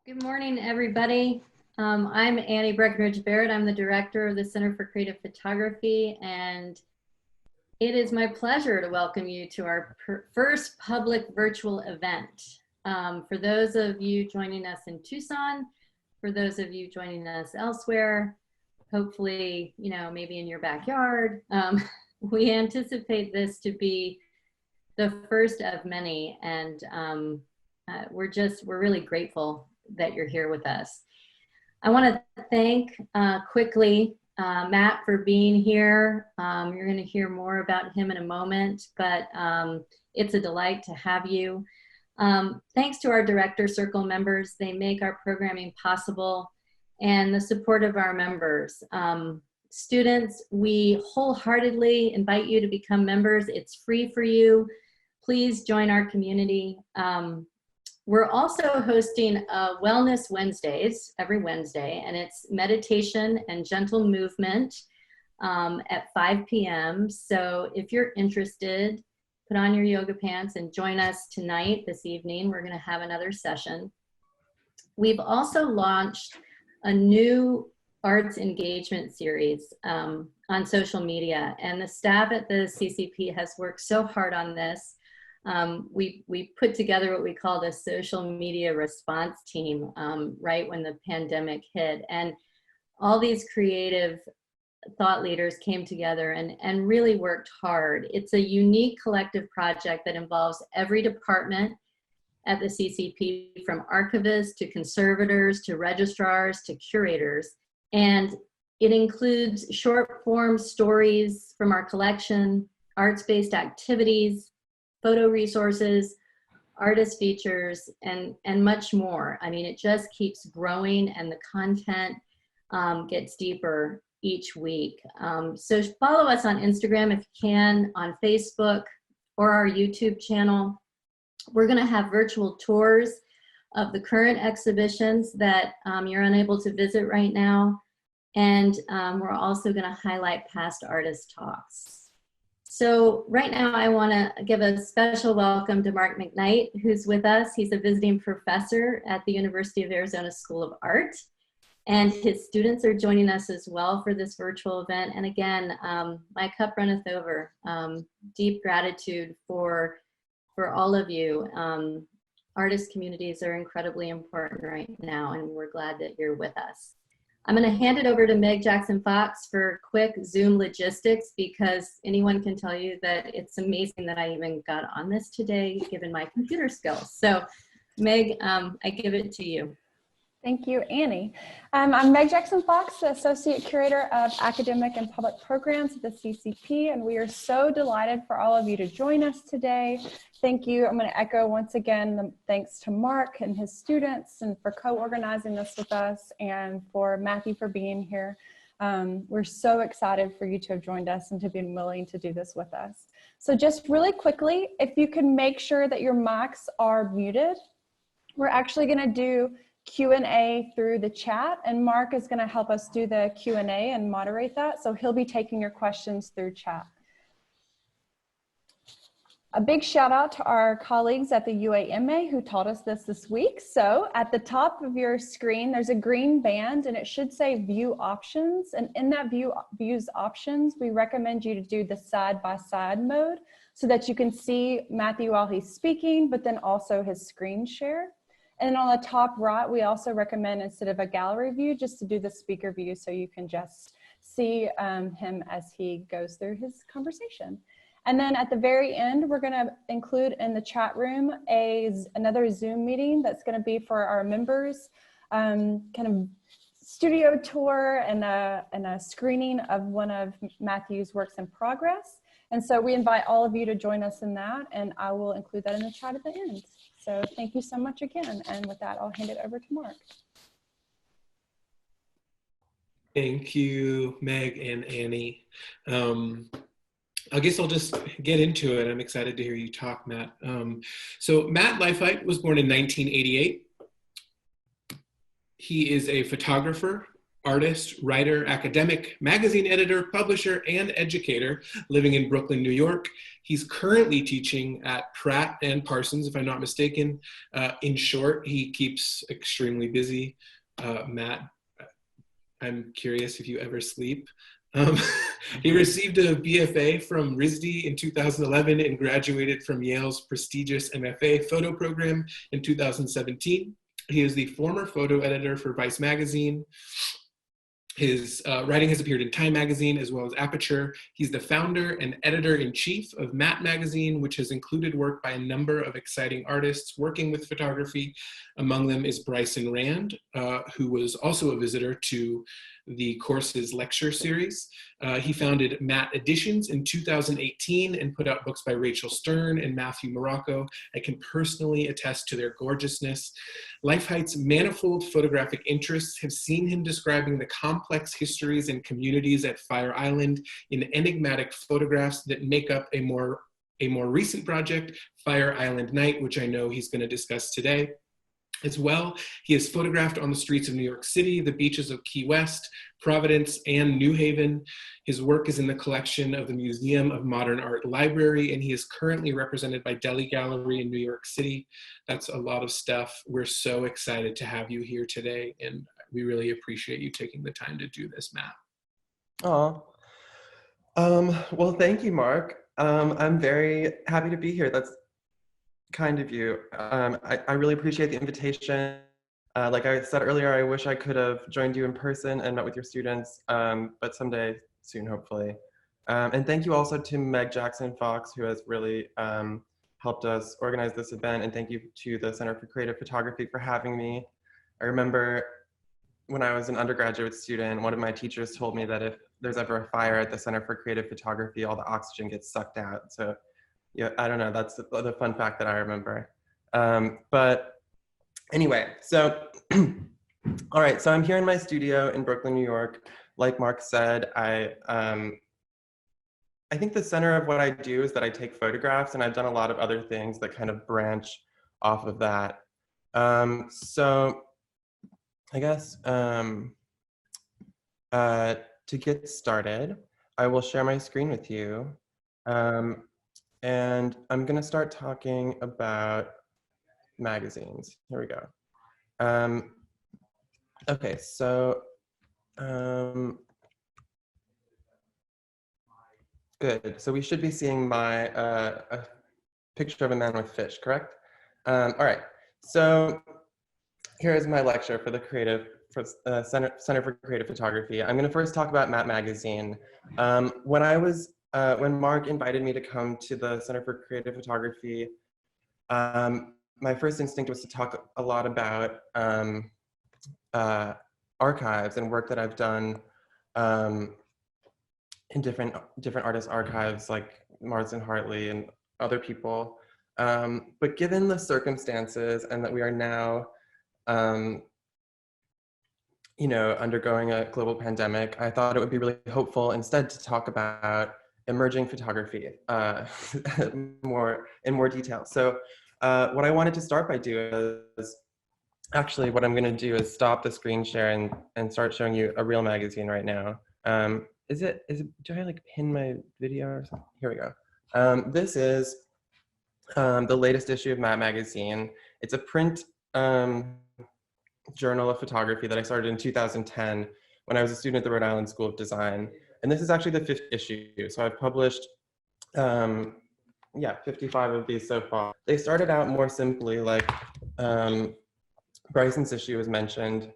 Good morning, everybody. I'm Annie Breckenridge-Barrett. I'm the director of the Center for Creative Photography, and it is my pleasure to welcome you to our first public virtual event. For those of you joining us in Tucson, for those of you joining us elsewhere, hopefully, maybe in your backyard, we anticipate this to be the first of many, and we're really grateful that you're here with us. I want to thank quickly Matt for being here. You're going to hear more about him in a moment, but it's a delight to have you. Thanks to our Director Circle members. They make our programming possible, and the support of our members. Students, we wholeheartedly invite you to become members. It's free for you. Please join our community. We're also hosting Wellness Wednesdays every Wednesday, and it's meditation and gentle movement at 5 p.m. So if you're interested, put on your yoga pants and join us tonight, this evening. We're going to have another session. We've also launched a new arts engagement series on social media, and the staff at the CCP has worked so hard on this. We put together what we call the social media response team right when the pandemic hit, and all these creative thought leaders came together and really worked hard. It's a unique collective project that involves every department at the CCP, from archivists to conservators to registrars to curators, and it includes short form stories from our collection, arts-based activities, photo resources, artist features, and much more. I mean, it just keeps growing, and the content gets deeper each week. So follow us on Instagram if you can, on Facebook, or our YouTube channel. We're going to have virtual tours of the current exhibitions that you're unable to visit right now, and we're also going to highlight past artist talks. So right now I want to give a special welcome to Mcknight, who's with us. He's a visiting professor at the University of Arizona School of Art, and his students are joining us as well for this virtual event. And again, my cup runneth over. Deep gratitude for all of you. Artist communities are incredibly important right now, and we're glad that you're with us. I'm going to hand it over to Meg Jackson Fox for quick Zoom logistics, because anyone can tell you that it's amazing that I even got on this today, given my computer skills. So Meg, I give it to you. Thank you, Annie. I'm Meg Jackson Fox, the Associate Curator of Academic and Public Programs at the CCP, and we are so delighted for all of you to join us today. Thank you. I'm going to echo once again the thanks to Mark and his students, and for co-organizing this with us, and for Matthew for being here. We're so excited for you to have joined us and to be willing to do this with us. So just really quickly, if you can make sure that your mics are muted, we're actually going to do Q&A through the chat, and Mark is going to help us do the Q&A and moderate that. So he'll be taking your questions through chat. A big shout out to our colleagues at the UAMA who taught us this week. So at the top of your screen, there's a green band, and it should say View Options. And in that Views Options, we recommend you to do the side-by-side mode so that you can see Matthew while he's speaking, but then also his screen share. And then on the top right, we also recommend, instead of a gallery view, just to do the speaker view, so you can just see him as he goes through his conversation. And then at the very end, we're going to include in the chat room another Zoom meeting that's going to be for our members, kind of studio tour and a screening of one of Matthew's works in progress. And so we invite all of you to join us in that, and I will include that in the chat at the end. So thank you so much again. And with that, I'll hand it over to Mark. Thank you, Meg and Annie. I guess I'll just get into it. I'm excited to hear you talk, Matt. So Matt Leifheit was born in 1988. He is a photographer, artist, writer, academic, magazine editor, publisher, and educator living in Brooklyn, New York. He's currently teaching at Pratt and Parsons, if I'm not mistaken. In short, he keeps extremely busy. Matt, I'm curious if you ever sleep. He received a BFA from RISD in 2011 and graduated from Yale's prestigious MFA photo program in 2017. He is the former photo editor for Vice magazine. His writing has appeared in Time magazine as well as Aperture. He's the founder and editor-in-chief of Matt magazine, which has included work by a number of exciting artists working with photography. Among them is Bryson Rand, who was also a visitor to the course's lecture series. He founded Matt Editions in 2018 and put out books by Rachel Stern and Matthew Morocco. I can personally attest to their gorgeousness. Leifheit's manifold photographic interests have seen him describing the complex histories and communities at Fire Island in enigmatic photographs that make up a more recent project, Fire Island Night, which I know he's going to discuss today. As well, he has photographed on the streets of New York City, the beaches of Key West, Providence, and New Haven. His work is in the collection of the Museum of Modern Art Library, and he is currently represented by Delhi Gallery in New York City. That's a lot of stuff. We're so excited to have you here today, and we really appreciate you taking the time to do this, Matt. Oh, well, thank you, Mark. I'm very happy to be here. That's kind of you. I really appreciate the invitation. Like I said earlier, I wish I could have joined you in person and met with your students, but someday soon, hopefully. And thank you also to Meg Jackson Fox, who has really helped us organize this event. And thank you to the Center for Creative Photography for having me. I remember when I was an undergraduate student, one of my teachers told me that if there's ever a fire at the Center for Creative Photography, all the oxygen gets sucked out. So yeah, I don't know, that's the fun fact that I remember. But anyway, so, all right, so I'm here in my studio in Brooklyn, New York. Like Mark said, I think the center of what I do is that I take photographs, and I've done a lot of other things that kind of branch off of that. So I guess to get started, I will share my screen with you. And I'm gonna start talking about magazines. Here we go. Okay, so good. So we should be seeing my a picture of a man with fish, correct? All right. So here is my lecture for the Center for Creative Photography. I'm going to first talk about Matt magazine. When Mark invited me to come to the Center for Creative Photography, my first instinct was to talk a lot about archives and work that I've done in different artists' archives, like Marsden Hartley and other people. But given the circumstances and that we are now, undergoing a global pandemic, I thought it would be really hopeful instead to talk about emerging photography in more detail. So what I wanted to start by doing is, actually what I'm going to do is stop the screen share and start showing you a real magazine right now. Do I like pin my video or something? Here we go. This is the latest issue of Matt magazine. It's a print journal of photography that I started in 2010 when I was a student at the Rhode Island School of Design. And this is actually the 5th issue. So I've published, 55 of these so far. They started out more simply, like Bryson's issue was mentioned.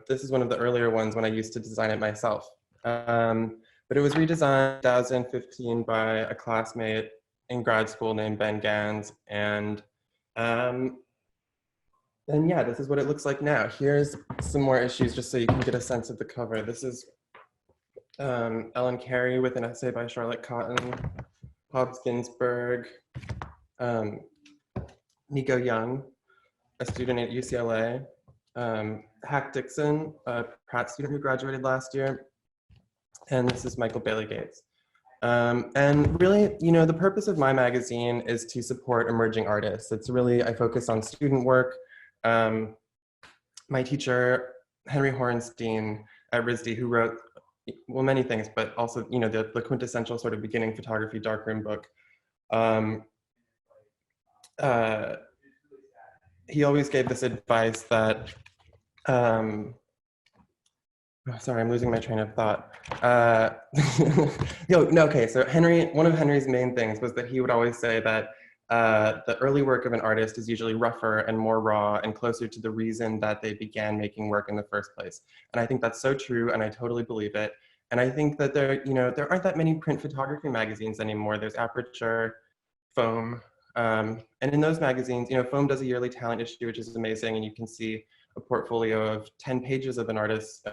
This is one of the earlier ones when I used to design it myself. But it was redesigned in 2015 by a classmate in grad school named Ben Gans. And yeah, this is what it looks like now. Here's some more issues just so you can get a sense of the cover. This is Ellen Carey with an essay by Charlotte Cotton, Hobbs Ginsburg, Nico Young, a student at UCLA, Hack Dixon, a Pratt student who graduated last year, and this is Michael Bailey Gates. And really, the purpose of my magazine is to support emerging artists. It's really, I focus on student work. My teacher, Henry Horenstein at RISD, who wrote, well, many things, but also, the quintessential sort of beginning photography darkroom book, um, he always gave this advice that, oh, sorry, I'm losing my train of thought. Okay, so one of Henry's main things was that he would always say that the early work of an artist is usually rougher and more raw and closer to the reason that they began making work in the first place. And I think that's so true, and I totally believe it. And I think that there aren't that many print photography magazines anymore. There's Aperture, Foam, and in those magazines, Foam does a yearly talent issue, which is amazing, and you can see a portfolio of 10 pages of an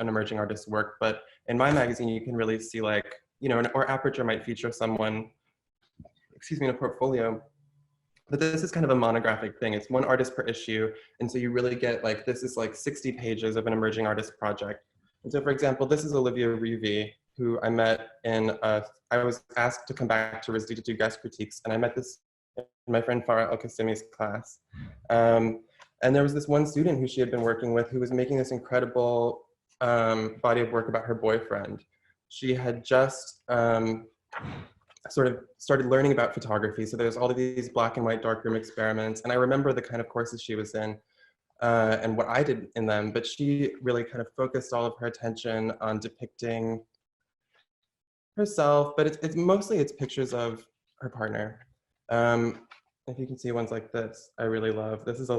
emerging artist's work. But in my magazine, you can really see like, or Aperture might feature someone, in a portfolio. But this is kind of a monographic thing. It's one artist per issue. And so you really get like, this is like 60 pages of an emerging artist project. And so for example, this is Olivia Rivi, who I met I was asked to come back to RISD to do guest critiques. And I met this in my friend Farah El-Qasimi's class. And there was this one student who she had been working with who was making this incredible body of work about her boyfriend. She had just sort of started learning about photography. So there's all of these black and white darkroom experiments. And I remember the kind of courses she was in and what I did in them, but she really kind of focused all of her attention on depicting herself, but it's mostly pictures of her partner. If you can see ones like this, I really love. This is a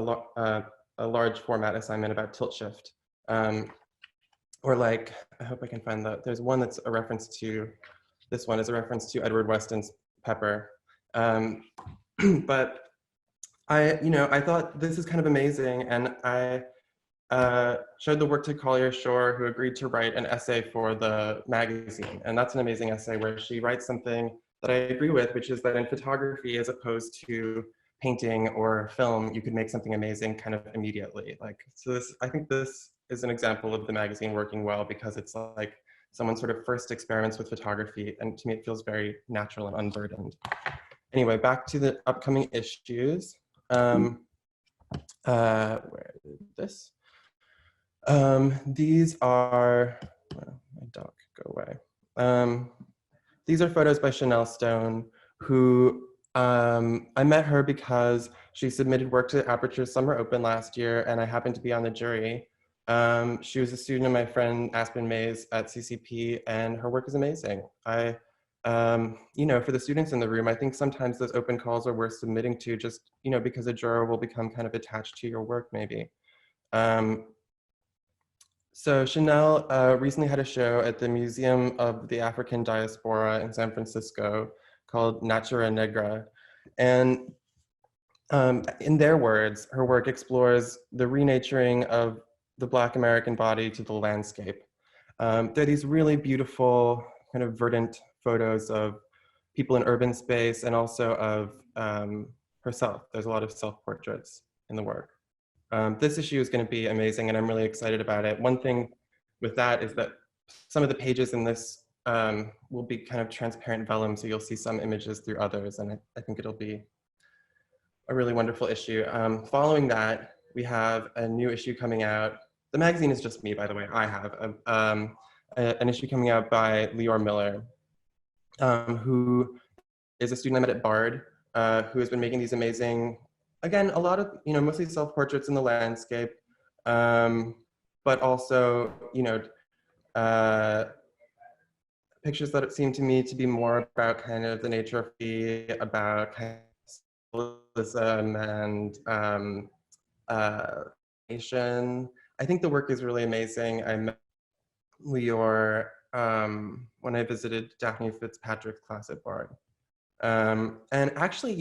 large format assignment about tilt shift. Or like, I hope I can find there's one that's a reference to, this one is a reference to Edward Weston's Pepper. But I thought this is kind of amazing, and I showed the work to Collier Shore, who agreed to write an essay for the magazine. And that's an amazing essay where she writes something that I agree with, which is that in photography, as opposed to painting or film, you could make something amazing kind of immediately. I think this is an example of the magazine working well because it's like someone sort of first experiments with photography, and to me it feels very natural and unburdened. Anyway, back to the upcoming issues. Where is this? These are, my dog, go away. These are photos by Chanel Stone, who I met her because she submitted work to Aperture's Summer Open last year, and I happened to be on the jury. She was a student of my friend Aspen Mays at CCP, and her work is amazing. For the students in the room, I think sometimes those open calls are worth submitting to just, because a juror will become kind of attached to your work maybe. So Chanel recently had a show at the Museum of the African Diaspora in San Francisco called Natura Negra. And in their words, her work explores the renaturing of the Black American body to the landscape. There are these really beautiful kind of verdant photos of people in urban space and also of herself. There's a lot of self-portraits in the work. This issue is going to be amazing, and I'm really excited about it. One thing with that is that some of the pages in this will be kind of transparent vellum, so you'll see some images through others, and I think it'll be a really wonderful issue. Following that, we have a new issue coming out. The magazine is just me, by the way. I have an issue coming out by Leor Miller, who is a student I met at Bard, who has been making these amazing, again, a lot of, mostly self-portraits in the landscape, but also, pictures that seem to me to be more about kind of the nature of the, about kind of symbolism and nation. I think the work is really amazing. I met Leor when I visited Daphne Fitzpatrick's class at Bard. And actually,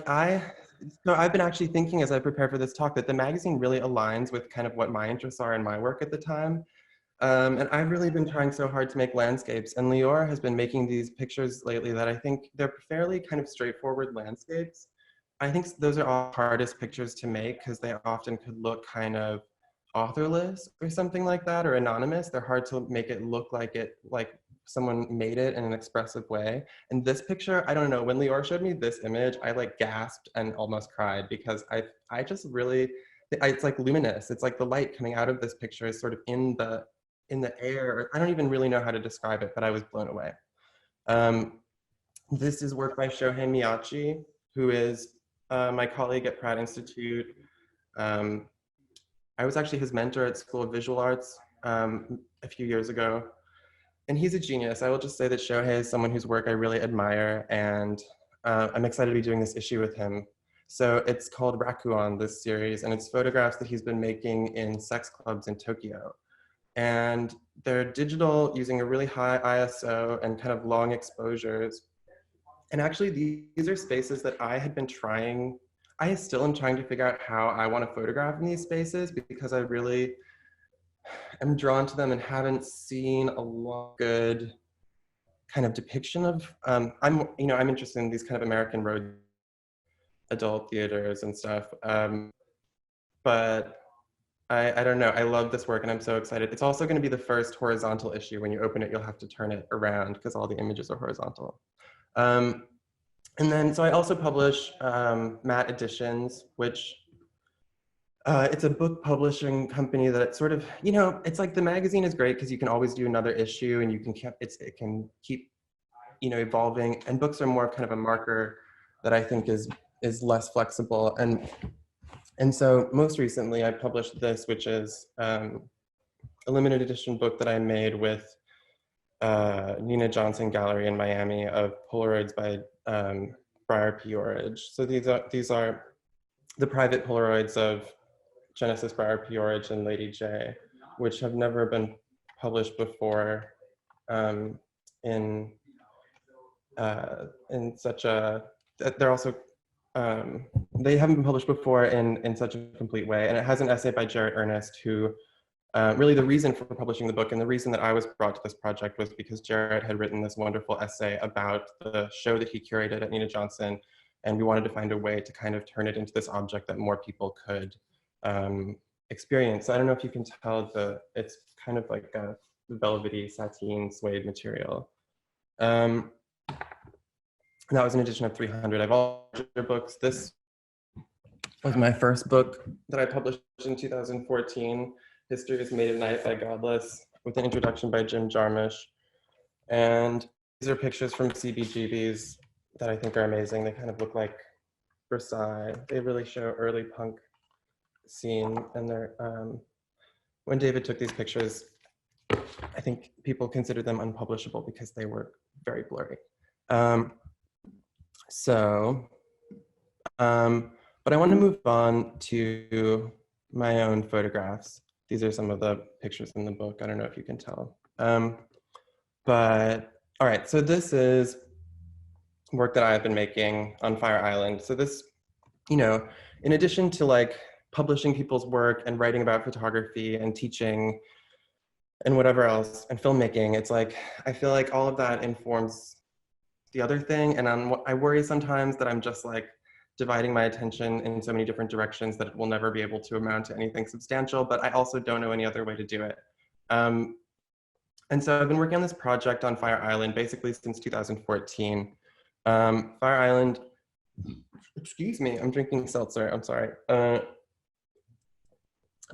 I've been actually thinking as I prepare for this talk that the magazine really aligns with kind of what my interests are in my work at the time. And I've really been trying so hard to make landscapes, and Leor has been making these pictures lately that I think they're fairly kind of straightforward landscapes. I think those are all hardest pictures to make because they often could look kind of authorless or something like that, or anonymous. They're hard to make it look like someone made it in an expressive way. And this picture, I don't know, when Leor showed me this image, I like gasped and almost cried because I just really, it's like luminous. It's like the light coming out of this picture is sort of in the air. I don't even really know how to describe it, but I was blown away. This is work by Shohei Miyachi, who is my colleague at Pratt Institute. I was actually his mentor at School of Visual Arts a few years ago. And he's a genius. I will just say that Shohei is someone whose work I really admire, and I'm excited to be doing this issue with him. So it's called Rakuon, this series, and it's photographs that he's been making in sex clubs in Tokyo. And they're digital using a really high ISO and kind of long exposures. And actually these are spaces that I still am trying to figure out how I want to photograph in these spaces, because I really am drawn to them and haven't seen a lot of good kind of depiction of, I'm interested in these kind of American road adult theaters and stuff. But I don't know, I love this work and I'm so excited. It's also going to be the first horizontal issue. When you open it, you'll have to turn it around because all the images are horizontal. And then, so I also publish Matt Editions, which it's a book publishing company that it's sort of, it's like the magazine is great because you can always do another issue and you can it can keep, evolving. And books are more kind of a marker that I think is less flexible. And so most recently I published this, which is a limited edition book that I made with Nina Johnson Gallery in Miami of Polaroids by Briar P. Orridge. So these are the private Polaroids of Genesis Briar P. Orridge and Lady J, which have never been published before in such a, they're also, they haven't been published before in such a complete way. And it has an essay by Jarrett Ernest, who really the reason for publishing the book and the reason that I was brought to this project was because Jarrett had written this wonderful essay about the show that he curated at Nina Johnson. And we wanted to find a way to kind of turn it into this object that more people could experience. So I don't know if you can tell, it's kind of like a velvety sateen suede material. And that was an edition of 300. I've all other books. This was my first book that I published in 2014. History is Made at Night by Godless, with an introduction by Jim Jarmusch. And these are pictures from CBGBs that I think are amazing. They kind of look like Versailles. They really show early punk scene. And they're, when David took these pictures, I think people considered them unpublishable because they were very blurry. But I want to move on to my own photographs. These are some of the pictures in the book. I don't know if you can tell. But all right, so this is work that I've been making on Fire Island. So this, in addition to like publishing people's work and writing about photography and teaching and whatever else and filmmaking, it's like, I feel like all of that informs the other thing. And I worry sometimes that I'm just like dividing my attention in so many different directions that it will never be able to amount to anything substantial, but I also don't know any other way to do it. And so I've been working on this project on Fire Island basically since 2014. Fire Island, excuse me, I'm drinking seltzer, I'm sorry.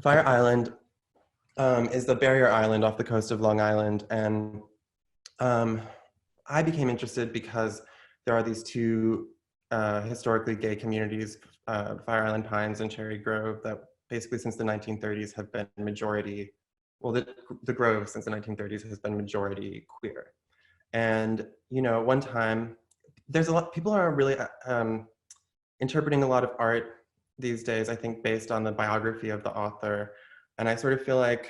Fire Island is the barrier island off the coast of Long Island. And I became interested because there are these two historically gay communities, Fire Island Pines and Cherry Grove, that basically since the 1930s have been majority, well, the Grove since the 1930s has been majority queer. And, one time, there's a lot, people are really interpreting a lot of art these days, I think, based on the biography of the author. And I sort of feel like,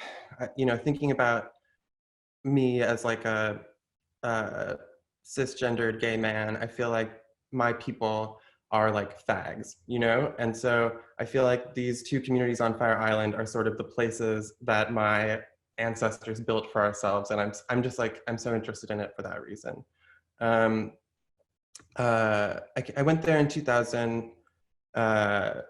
thinking about me as like a cisgendered gay man, I feel like my people are like fags, And so I feel like these two communities on Fire Island are sort of the places that my ancestors built for ourselves. And I'm just like, I'm so interested in it for that reason. I went there in 2000. I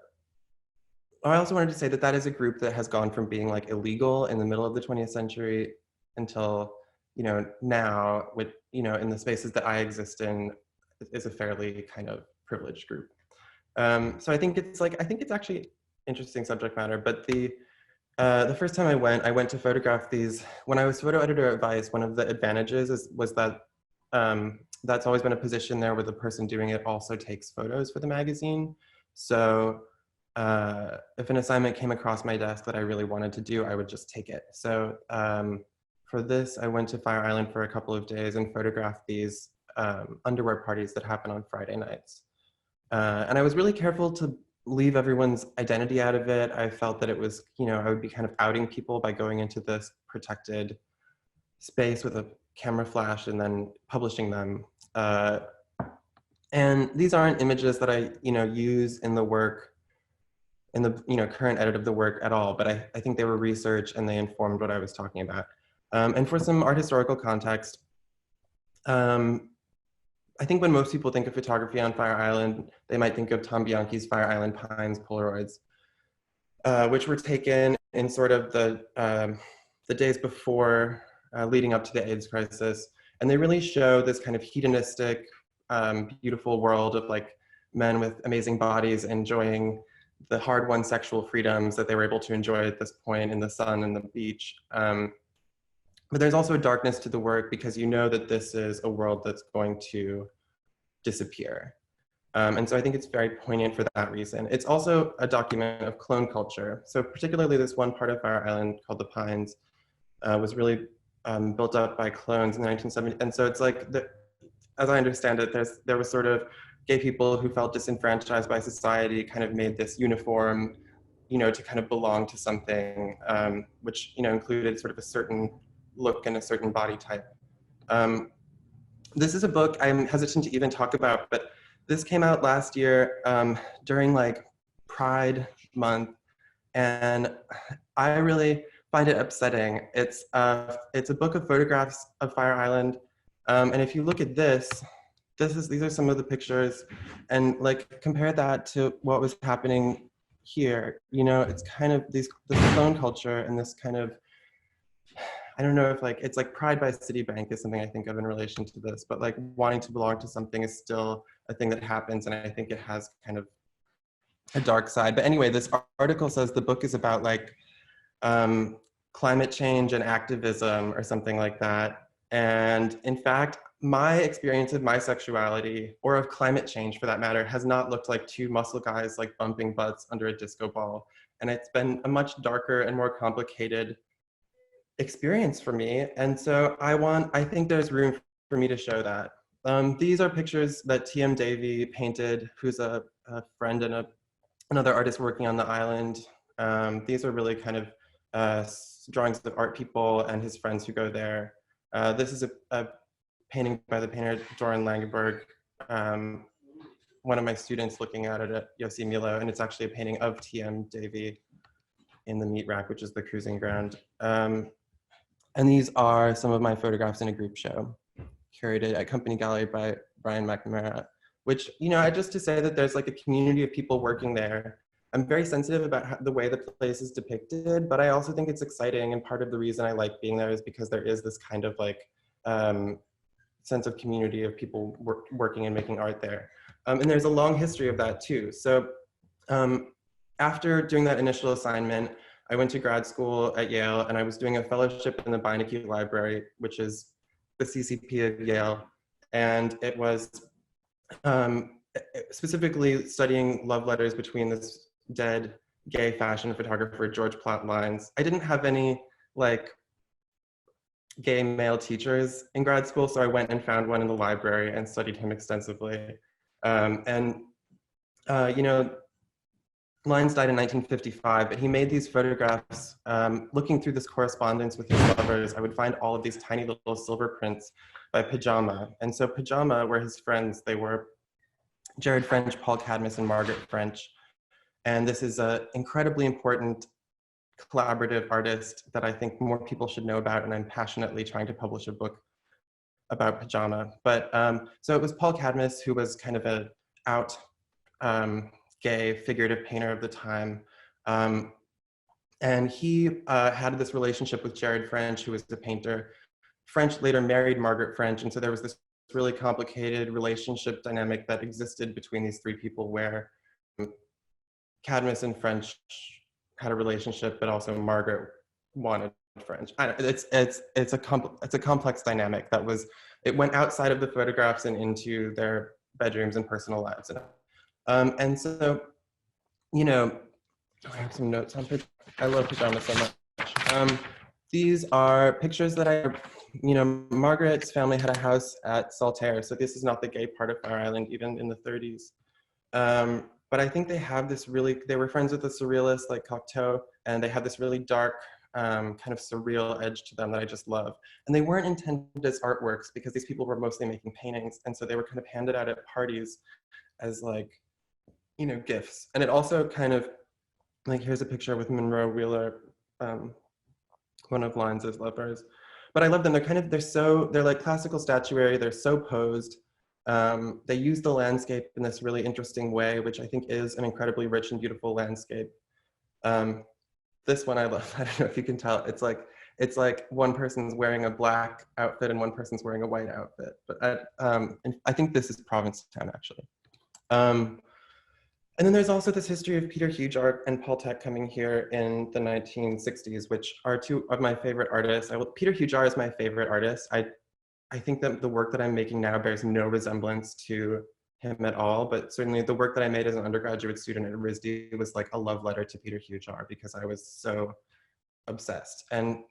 also wanted to say that is a group that has gone from being like illegal in the middle of the 20th century until, now with, in the spaces that I exist in, is a fairly kind of privileged group. So I think it's actually interesting subject matter, but the first time I went to photograph these. When I was photo editor at Vice, one of the advantages was that that's always been a position there where the person doing it also takes photos for the magazine. So if an assignment came across my desk that I really wanted to do, I would just take it. So for this, I went to Fire Island for a couple of days and photographed these underwear parties that happen on Friday nights. And I was really careful to leave everyone's identity out of it. I felt that it was, you know, I would be kind of outing people by going into this protected space with a camera flash and then publishing them. And these aren't images that I, you know, use in the work, in the, you know, current edit of the work at all, but I think they were research and they informed what I was talking about. And for some art historical context, I think when most people think of photography on Fire Island, they might think of Tom Bianchi's Fire Island Pines Polaroids, which were taken in sort of the days before leading up to the AIDS crisis. And they really show this kind of hedonistic, beautiful world of like men with amazing bodies enjoying the hard-won sexual freedoms that they were able to enjoy at this point in the sun and the beach. But there's also a darkness to the work because you know that this is a world that's going to disappear. And so I think it's very poignant for that reason. It's also a document of clone culture. So particularly this one part of Fire Island called the Pines was really built up by clones in the 1970s. And so it's like, as I understand it, there was sort of gay people who felt disenfranchised by society kind of made this uniform, you know, to kind of belong to something, which, you know, included sort of a certain look and a certain body type. This is a book I'm hesitant to even talk about, but this came out last year during like Pride Month, and I really find it upsetting. It's a book of photographs of Fire Island, and if you look at these are some of the pictures, and like compare that to what was happening here. You know, it's kind of this clone culture and this kind of, I don't know if like, it's like Pride by Citibank is something I think of in relation to this, but like wanting to belong to something is still a thing that happens. And I think it has kind of a dark side. But anyway, this article says the book is about like climate change and activism or something like that. And in fact, my experience of my sexuality, or of climate change for that matter, has not looked like two muscle guys like bumping butts under a disco ball. And it's been a much darker and more complicated experience for me. And so I think there's room for me to show that. These are pictures that T.M. Davy painted, who's a friend and another artist working on the island. These are really kind of drawings of art people and his friends who go there. This is a painting by the painter Doran Langenberg, one of my students looking at it at Yossi Milo, and it's actually a painting of T.M. Davy in the meat rack, which is the cruising ground. And these are some of my photographs in a group show curated at Company Gallery by Brian McNamara, which, you know, just to say that there's like a community of people working there. I'm very sensitive about the way the place is depicted, but I also think it's exciting. And part of the reason I like being there is because there is this kind of like sense of community of people working and making art there. And there's a long history of that too. So after doing that initial assignment, I went to grad school at Yale, and I was doing a fellowship in the Beinecke Library, which is the CCP of Yale. And it was specifically studying love letters between this dead gay fashion photographer, George Platt Lynes. I didn't have any like gay male teachers in grad school, so I went and found one in the library and studied him extensively. You know, Lynes died in 1955, but he made these photographs. Looking through this correspondence with his lovers, I would find all of these tiny little silver prints by Pajama. And so Pajama were his friends. They were Jared French, Paul Cadmus, and Margaret French. And this is an incredibly important collaborative artist that I think more people should know about, and I'm passionately trying to publish a book about Pajama. But so it was Paul Cadmus, who was kind of a out gay figurative painter of the time. And he had this relationship with Jared French, who was the painter. French later married Margaret French, and so there was this really complicated relationship dynamic that existed between these three people, where Cadmus and French had a relationship, but also Margaret wanted French. It's a complex dynamic that was it went outside of the photographs and into their bedrooms and personal lives. And so, you know, I have some notes on pictures. I love pajamas so much. These are pictures that you know, Margaret's family had a house at Saltaire, so this is not the gay part of Fire Island, even in the 30s. But I think they have this really, they were friends with a surrealist like Cocteau, and they have this really dark, kind of surreal edge to them that I just love. And they weren't intended as artworks because these people were mostly making paintings, and so they were kind of handed out at parties as like, you know, gifts. And it also kind of, like, here's a picture with Monroe Wheeler, one of Lyons' lovers. But I love them. They're like classical statuary. They're so posed. They use the landscape in this really interesting way, which I think is an incredibly rich and beautiful landscape. This one I love. I don't know if you can tell. It's like one person's wearing a black outfit and one person's wearing a white outfit. But I think this is Provincetown, actually. And then there's also this history of Peter Hujar and Paul Tech coming here in the 1960s, which are two of my favorite artists. Peter Hujar is my favorite artist. I think that the work that I'm making now bears no resemblance to him at all, but certainly the work that I made as an undergraduate student at RISD was like a love letter to Peter Hujar because I was so obsessed. And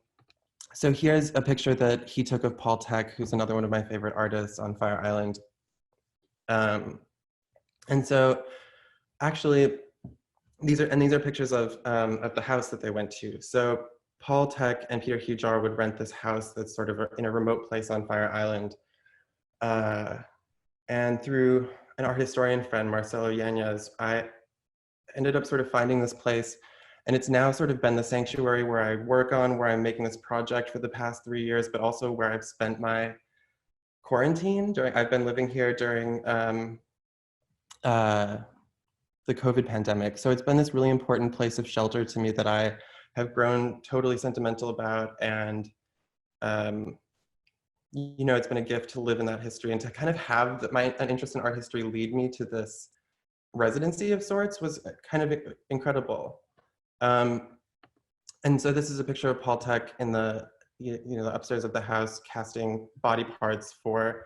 so here's a picture that he took of Paul Tech, who's another one of my favorite artists on Fire Island. And so actually, these are pictures of the house that they went to. So Paul Tech and Peter Hujar would rent this house that's sort of in a remote place on Fire Island. And through an art historian friend, Marcelo Yanez, I ended up sort of finding this place. And it's now sort of been the sanctuary where I work on, where I'm making this project for the past 3 years, but also where I've spent my quarantine. I've been living here during the COVID pandemic. So it's been this really important place of shelter to me that I have grown totally sentimental about. And, you know, it's been a gift to live in that history and to kind of have an interest in art history lead me to this residency of sorts was kind of incredible. And so this is a picture of Paul Tech in the upstairs of the house casting body parts for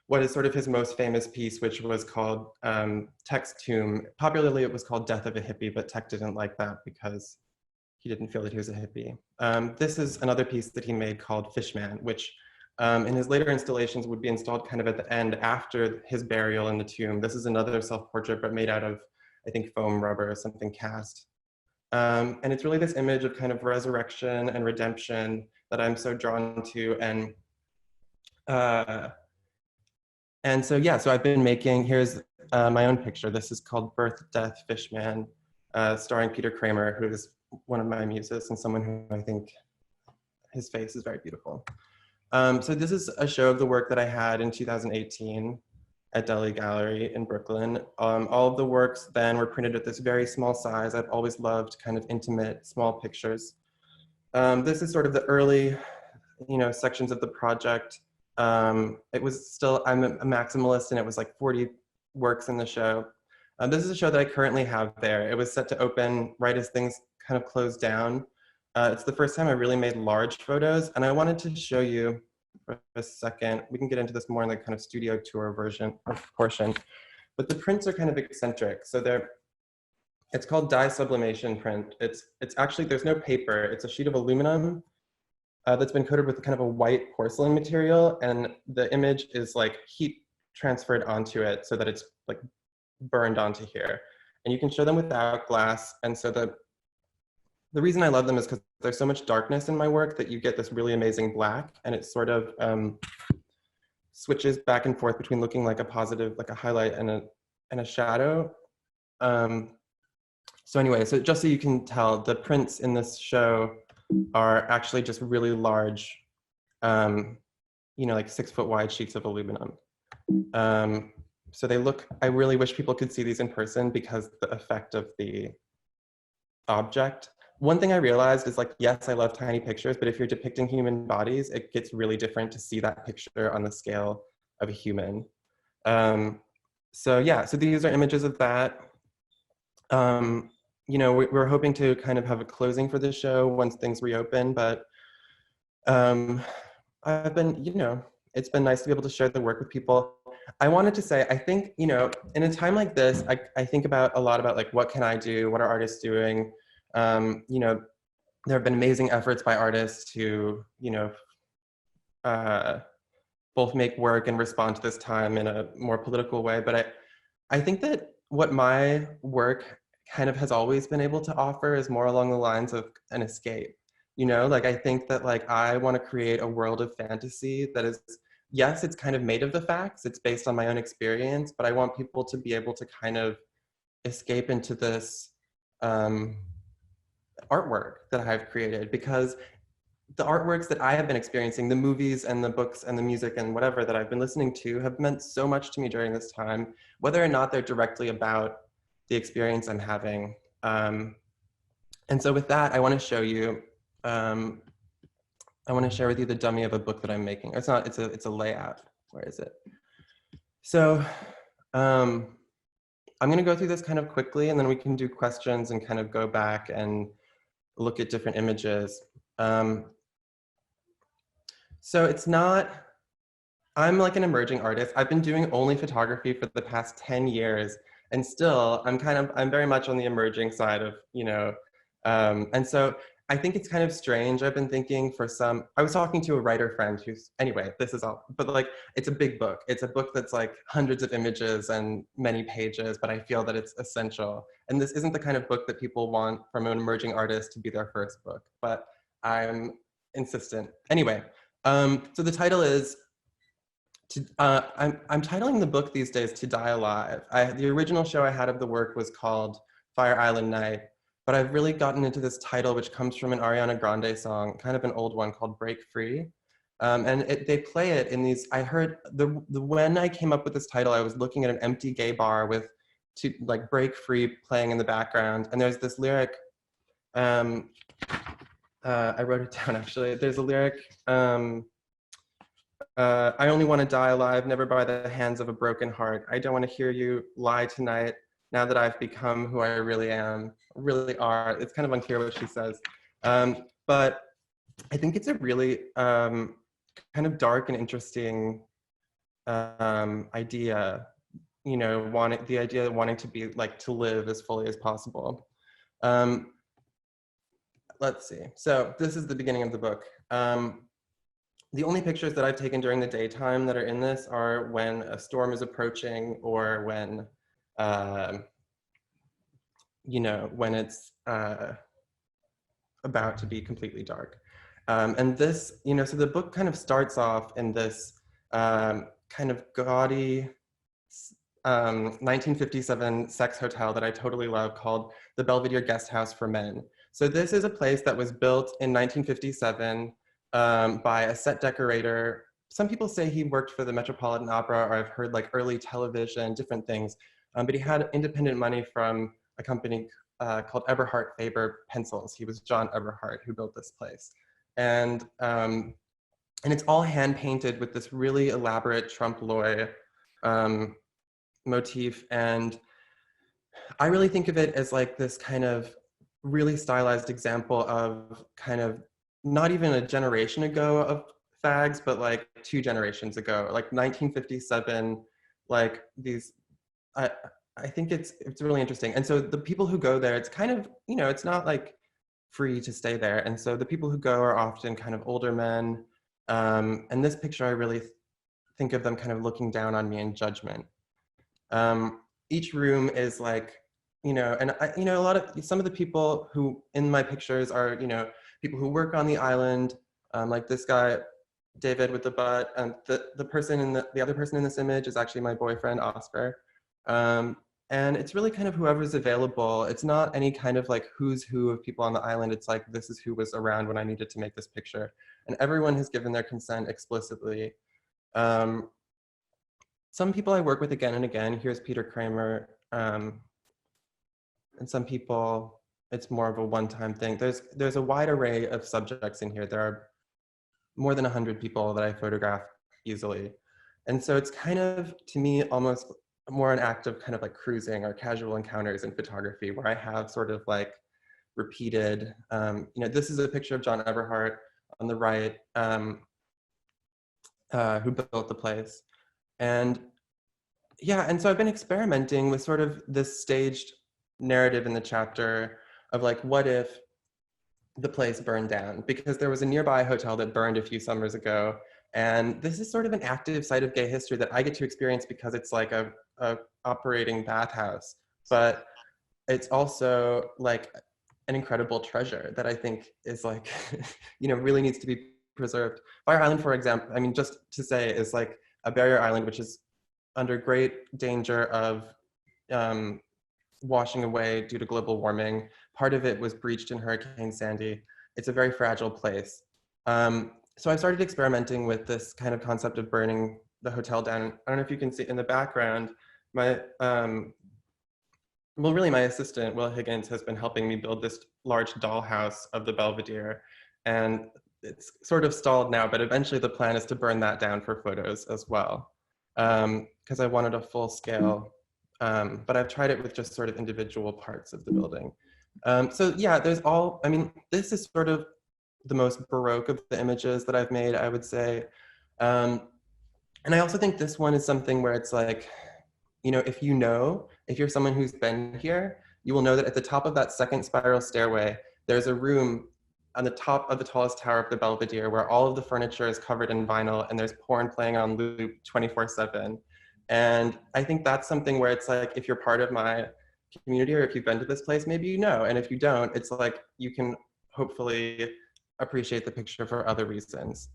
what is sort of his most famous piece, which was called Tech's Tomb. Popularly, it was called Death of a Hippie, but Tech didn't like that because he didn't feel that he was a hippie. This is another piece that he made called Fishman, which in his later installations would be installed kind of at the end after his burial in the tomb. This is another self-portrait, but made out of, I think, foam rubber or something cast. And it's really this image of kind of resurrection and redemption that I'm so drawn to. And so, yeah, so I've been making, here's my own picture. This is called Birth, Death, Fishman, starring Peter Kramer, who is one of my muses and someone who I think his face is very beautiful. So this is a show of the work that I had in 2018 at Deli Gallery in Brooklyn. All of the works then were printed at this very small size. I've always loved kind of intimate, small pictures. This is sort of the early, sections of the project. It was still, I'm a maximalist, and it was like 40 works in the show. This is a show that I currently have there. It was set to open right as things kind of closed down. It's the first time I really made large photos, and I wanted to show you for a second. We can get into this more in the kind of studio tour version or portion, but the prints are kind of eccentric. So it's called dye sublimation print. It's actually, there's no paper. It's a sheet of aluminum that's been coated with kind of a white porcelain material, and the image is like heat transferred onto it so that it's like burned onto here. And you can show them without glass. And so the reason I love them is because there's so much darkness in my work that you get this really amazing black, and it sort of switches back and forth between looking like a positive, like a highlight and a shadow. So anyway, so just so you can tell, the prints in this show are actually just really large, like 6 foot wide sheets of aluminum. So they look, I really wish people could see these in person because the effect of the object. One thing I realized is, like, yes, I love tiny pictures, but if you're depicting human bodies, it gets really different to see that picture on the scale of a human. So yeah, so these are images of that. We're hoping to kind of have a closing for the show once things reopen, but I've been, It's been nice to be able to share the work with people. I wanted to say, I think, you know, in a time like this, I think about a lot about like, what can I do? What are artists doing? You know, there have been amazing efforts by artists to, you know, both make work and respond to this time in a more political way. But I think that what my work kind of has always been able to offer is more along the lines of an escape. You know, like I think that like I want to create a world of fantasy that is, yes, it's kind of made of the facts, it's based on my own experience, but I want people to be able to kind of escape into this artwork that I've created, because the artworks that I have been experiencing, the movies and the books and the music and whatever that I've been listening to have meant so much to me during this time, whether or not they're directly about the experience I'm having. And so with that, I want to show you, I want to share with you the dummy of a book that I'm making. It's not, it's a layout. Where is it? So I'm going to go through this kind of quickly, and then we can do questions and kind of go back and look at different images. So it's not, I'm like an emerging artist. I've been doing only photography for the past 10 years, and still I'm very much on the emerging side of, you know, and so I think it's kind of strange. I've been thinking I was talking to a writer friend who's, anyway, this is all, but like, it's a big book. It's a book that's like hundreds of images and many pages, but I feel that it's essential. And this isn't the kind of book that people want from an emerging artist to be their first book, but I'm insistent. Anyway, so the title is, I'm titling the book these days To Die Alive. The original show I had of the work was called Fire Island Night, but I've really gotten into this title, which comes from an Ariana Grande song, kind of an old one called Break Free. And they play it in these, I heard, when I came up with this title, I was looking at an empty gay bar with like Break Free playing in the background. And there's this lyric, I wrote it down actually. There's a lyric, I only want to die alive, never by the hands of a broken heart. I don't want to hear you lie tonight, now that I've become who I really am, really are. It's kind of unclear what she says. But I think it's a really kind of dark and interesting idea, you know, the idea of wanting to be like, to live as fully as possible. Let's see. So this is the beginning of the book. The only pictures that I've taken during the daytime that are in this are when a storm is approaching, or when, you know, when it's about to be completely dark. And this, you know, so the book kind of starts off in this kind of gaudy 1957 sex hotel that I totally love, called the Belvedere Guest House for Men. So this is a place that was built in 1957 by a set decorator. Some people say he worked for the Metropolitan Opera, or I've heard like early television, different things. But he had independent money from a company called Eberhard Faber Pencils. He was John Eberhard who built this place. And it's all hand painted with this really elaborate trompe l'oeil motif. And I really think of it as like this kind of really stylized example of kind of not even a generation ago of fags, but like 2 generations ago, like 1957, like these, I think it's really interesting. And so the people who go there, it's kind of, you know, it's not like free to stay there. And so the people who go are often kind of older men. And this picture, I really think of them kind of looking down on me in judgment. Each room is like, you know, and you know, some of the people who in my pictures are, you know, people who work on the island, like this guy, David with the butt, and the person in the other person in this image is actually my boyfriend, Oscar. And it's really kind of whoever's available. It's not any kind of like who's who of people on the island. It's like, this is who was around when I needed to make this picture. And everyone has given their consent explicitly. Some people I work with again and again. Here's Peter Kramer. And some people, it's more of a one-time thing. There's a wide array of subjects in here. There are more than 100 people that I photograph easily. And so it's kind of, to me, almost more an act of kind of like cruising or casual encounters in photography, where I have sort of like repeated, you know, this is a picture of John Eberhard on the right. who built the place. And yeah, and so I've been experimenting with sort of this staged narrative in the chapter of like, what if the place burned down? Because there was a nearby hotel that burned a few summers ago. And this is sort of an active site of gay history that I get to experience because it's like a operating bathhouse. But it's also like an incredible treasure that I think is like, you know, really needs to be preserved. Fire Island, for example, I mean, just to say, is like a barrier island, which is under great danger of washing away due to global warming. Part of it was breached in Hurricane Sandy. It's a very fragile place. So I started experimenting with this kind of concept of burning the hotel down. I don't know if you can see in the background, my, well, really my assistant, Will Higgins, has been helping me build this large dollhouse of the Belvedere. And it's sort of stalled now, but eventually the plan is to burn that down for photos as well. Because I wanted a full scale, but I've tried it with just sort of individual parts of the building. So yeah, there's all, I mean, this is sort of the most Baroque of the images that I've made, I would say. And I also think this one is something where it's like, you know, if you're someone who's been here, you will know that at the top of that second spiral stairway, there's a room on the top of the tallest tower of the Belvedere where all of the furniture is covered in vinyl and there's porn playing on loop 24/7. And I think that's something where it's like, if you're part of my community or if you've been to this place, maybe you know. And if you don't, it's like, you can hopefully appreciate the picture for other reasons.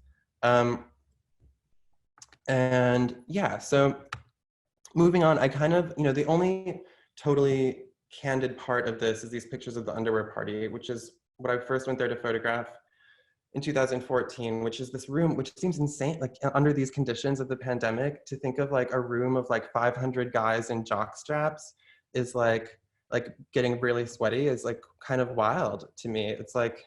And yeah, so moving on, I kind of, you know, the only totally candid part of this is these pictures of the underwear party, which is what I first went there to photograph in 2014, which is this room, which seems insane, like under these conditions of the pandemic, to think of like a room of like 500 guys in jock straps is like getting really sweaty is like kind of wild to me. It's like,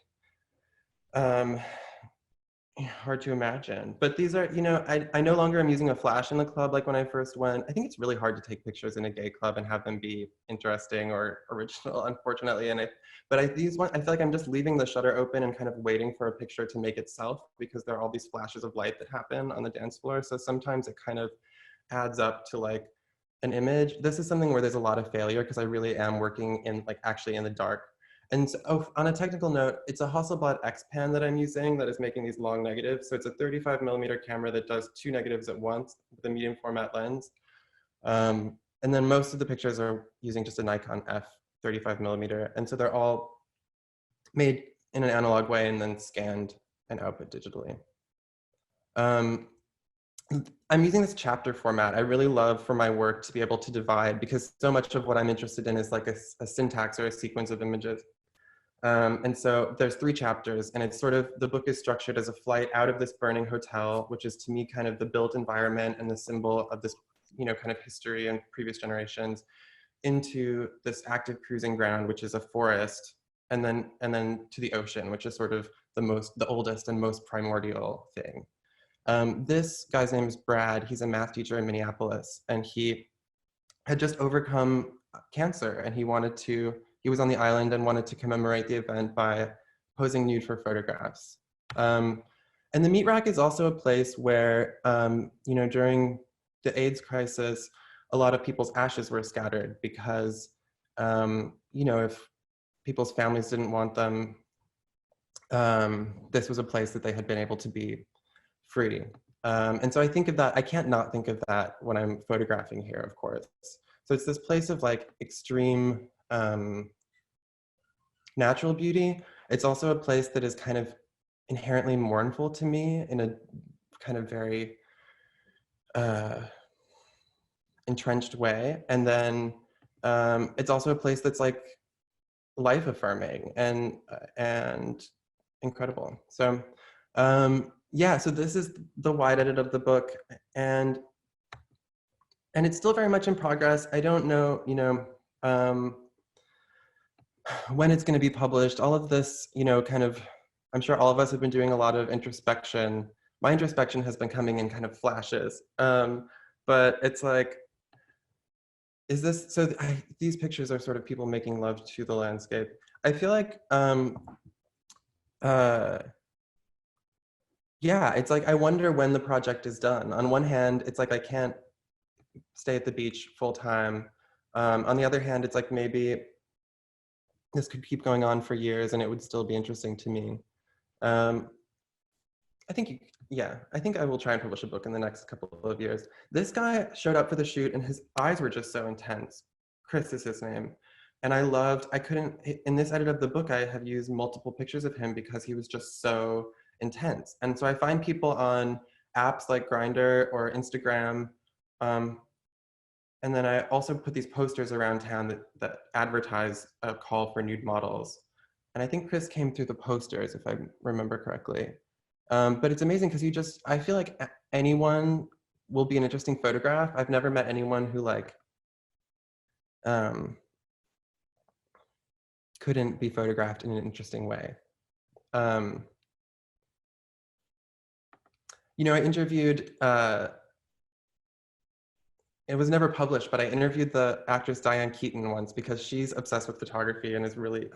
hard to imagine. But these are, you know, I no longer am using a flash in the club like when I first went. I think it's really hard to take pictures in a gay club and have them be interesting or original, unfortunately. But I feel like I'm just leaving the shutter open and kind of waiting for a picture to make itself, because there are all these flashes of light that happen on the dance floor. So sometimes it kind of adds up to like an image. This is something where there's a lot of failure because I really am working in like actually in the dark. And so, on a technical note, it's a Hasselblad X-Pan that I'm using that is making these long negatives. So it's a 35mm camera that does 2 negatives at once with a medium format lens. And then most of the pictures are using just a Nikon F 35mm. And so they're all made in an analog way and then scanned and output digitally. I'm using this chapter format. I really love for my work to be able to divide, because so much of what I'm interested in is like a syntax or a sequence of images. And so there's 3 chapters, and it's sort of, the book is structured as a flight out of this burning hotel, which is to me kind of the built environment and the symbol of this, you know, kind of history and previous generations, into this active cruising ground, which is a forest, and then to the ocean, which is sort of the oldest and most primordial thing. This guy's name is Brad. He's a math teacher in Minneapolis, and he had just overcome cancer, and he was on the island and wanted to commemorate the event by posing nude for photographs. And the meat rack is also a place where, you know, during the AIDS crisis, a lot of people's ashes were scattered because, you know, if people's families didn't want them, this was a place that they had been able to be free. And so I think of that, I can't not think of that when I'm photographing here, of course. So it's this place of like extreme natural beauty. It's also a place that is kind of inherently mournful to me in a kind of very entrenched way. And then it's also a place that's like life affirming and incredible. So yeah, so this is the wide edit of the book, and it's still very much in progress. I don't know, you know, when it's going to be published. All of this, you know, kind of, I'm sure all of us have been doing a lot of introspection. My introspection has been coming in kind of flashes, but it's like, is this, so these pictures are sort of people making love to the landscape. I feel like yeah, it's like, I wonder when the project is done. On one hand, it's like I can't stay at the beach full time. On the other hand, it's like maybe this could keep going on for years and it would still be interesting to me. Um, I think, yeah, I think I will try and publish a book in the next couple of years. This guy showed up for the shoot and his eyes were just so intense. Chris is his name. And I couldn't, in this edit of the book, I have used multiple pictures of him because he was just so intense. And so I find people on apps like Grindr or Instagram, and then I also put these posters around town that advertise a call for nude models. And I think Chris came through the posters, if I remember correctly. But it's amazing because I feel like anyone will be an interesting photograph. I've never met anyone who like couldn't be photographed in an interesting way. You know, I interviewed, it was never published, but I interviewed the actress Diane Keaton once because she's obsessed with photography and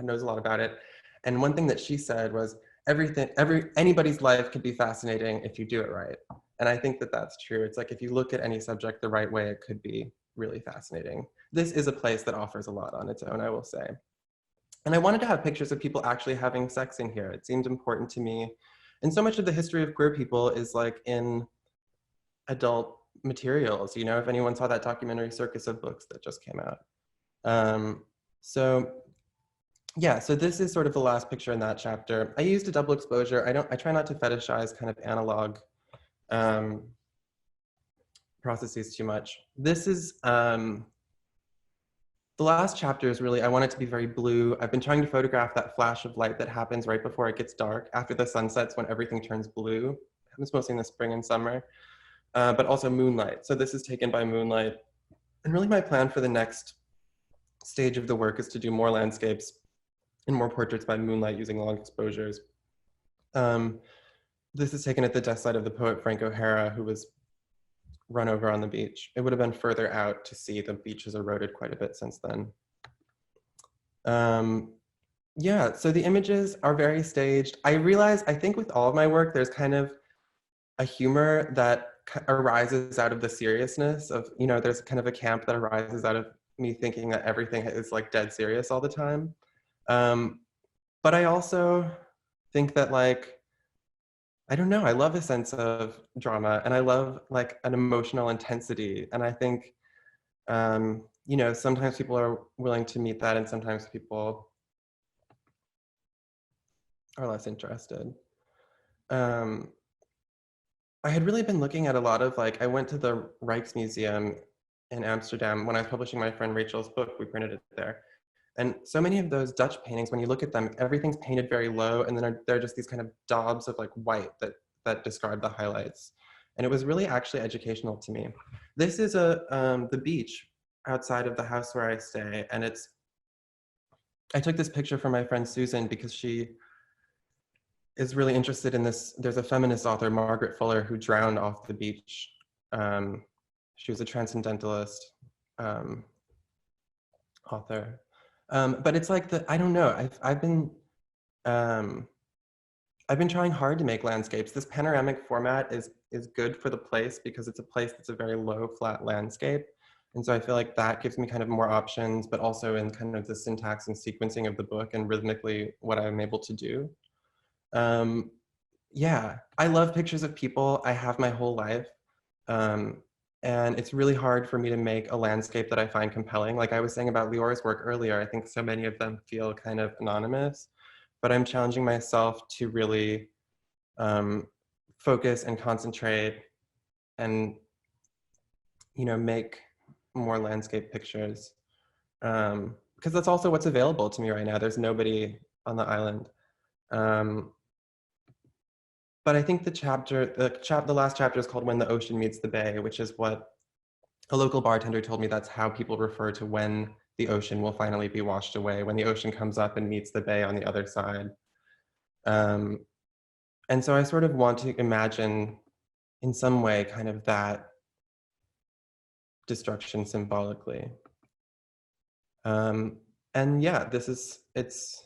knows a lot about it. And one thing that she said was, anybody's life can be fascinating if you do it right. And I think that that's true. It's like, if you look at any subject the right way, it could be really fascinating. This is a place that offers a lot on its own, I will say. And I wanted to have pictures of people actually having sex in here. It seemed important to me. And so much of the history of queer people is like in adult materials. You know, if anyone saw that documentary Circus of Books that just came out. So yeah, so this is sort of the last picture in that chapter. I used a double exposure. I try not to fetishize kind of analog processes too much. This is, the last chapter is really, I want it to be very blue. I've been trying to photograph that flash of light that happens right before it gets dark, after the sun sets, when everything turns blue. It happens mostly in the spring and summer, but also moonlight. So this is taken by moonlight. And really my plan for the next stage of the work is to do more landscapes and more portraits by moonlight using long exposures. This is taken at the death site of the poet Frank O'Hara, who was run over on the beach. It would have been further out to see. The beach has eroded quite a bit since then. Yeah, so the images are very staged. I think with all of my work, there's kind of a humor that arises out of the seriousness of, you know, there's kind of a camp that arises out of me thinking that everything is like dead serious all the time. But I also think that, like, I don't know, I love a sense of drama and I love like an emotional intensity. And I think, you know, sometimes people are willing to meet that and sometimes people are less interested. I had really been looking at a lot of, like, I went to the Rijksmuseum in Amsterdam when I was publishing my friend Rachel's book. We printed it there. And so many of those Dutch paintings, when you look at them, everything's painted very low, and then there are just these kind of daubs of like white that describe the highlights. And it was really actually educational to me. This is the beach outside of the house where I stay, and I took this picture for my friend Susan because she is really interested in this. There's a feminist author, Margaret Fuller, who drowned off the beach. She was a transcendentalist author. But it's like I don't know, I've been trying hard to make landscapes. This panoramic format is good for the place because it's a place that's a very low, flat landscape. And so I feel like that gives me kind of more options, but also in kind of the syntax and sequencing of the book and rhythmically what I'm able to do. Yeah, I love pictures of people. I have my whole life. And it's really hard for me to make a landscape that I find compelling. Like I was saying about Lior's work earlier, I think so many of them feel kind of anonymous, but I'm challenging myself to really focus and concentrate and, you know, make more landscape pictures. Because that's also what's available to me right now. There's nobody on the island. But I think the last chapter is called When the Ocean Meets the Bay, which is what a local bartender told me. That's how people refer to when the ocean will finally be washed away, when the ocean comes up and meets the bay on the other side. And so I sort of want to imagine in some way kind of that destruction symbolically. And yeah, it's